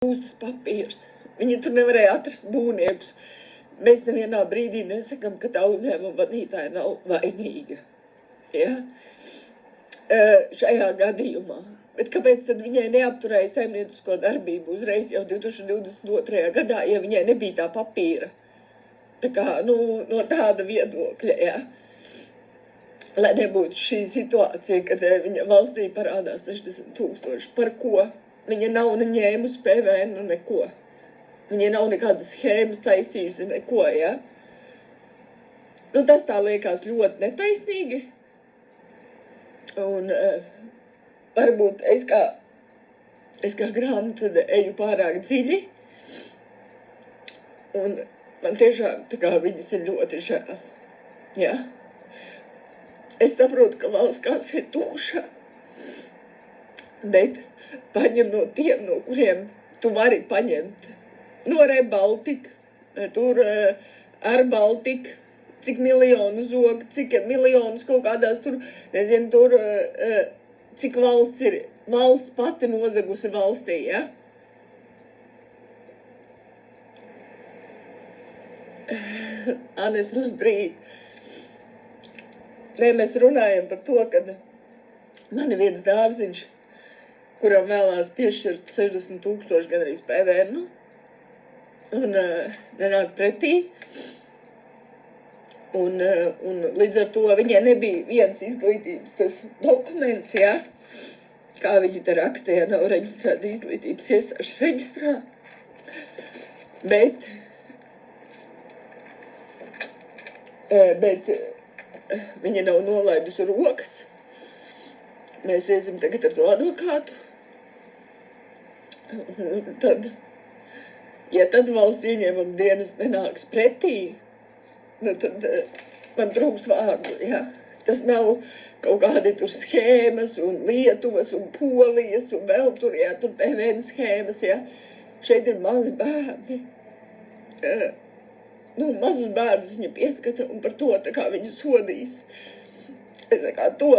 Būstas papīrs. Viņi tur nevarēja atrast būvniekus. Mēs nevienā brīdī nesakam, ka tā uzņēmuma vadītāja nav vainīga. Ja? Šajā gadījumā. Bet kāpēc tad viņai neapturēja saimniecisko darbību uzreiz jau 2022. gadā, ja viņai nebija tā papīra? Tā kā, no tāda viedokļa, ja? Lai nebūtu šī situācija, kad viņa valstī parādās 60 000. Par ko? Viņa nav neņēmusi PVN, neko. Viņa nav nekādas schēmas taisījusi, neko, ja? Tas tā liekas ļoti netaisnīgi. Un varbūt es kā grāmatvedē eju pārāk dziļi. Un man tiešām tā kā viņas ir ļoti žēl. Ja? Es saprotu, ka valsts kasa ir tukša. Bet paņem no tiem, no kuriem tu vari paņemt. No Rebaltika, tur ar Baltiku, cik miljonu zog, cik miljonus kaut kādās tur, nezinu, tur, cik valsts ir, valsts pati nozagusi valstī, ja? Anet, brīd. Mēs runājam par to, kad man ir viens dārziņš, kuram vēlās piešķirt 60 000 gandrīz PVN, un nenāk pretī. Un līdz ar to viņai nebija viens izglītības tas dokuments, ja? Kā viņi te rakstīja, nav reģistrēta izglītības iestāžu reģistrā. Bet viņa nav nolaidusi rokas. Mēs iesim tagad ar to advokātu. Tad valsts ieņēmuma dienas nenāks pretī, tad man trūkst vārdu, ja? Tas nav kaut kādi tur schēmas un Lietuvas un Polijas un vēl tur, ja, tur PVN schēmas, ja? Šeit ir mazi bērni. Mazus bērnus viņa pieskata un par to tā kā viņu sodīs. Es tā kā to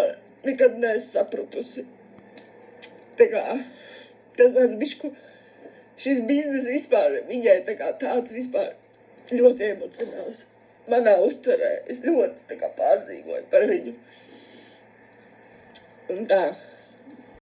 nekad neesmu sapratusi. Tā kā tas tāds bišķu, šis biznes vispār, viņai tā kā tāds vispār ļoti emocionāls. Manā uztverē es ļoti tā kā pārdzīvoju par viņu. Un tā.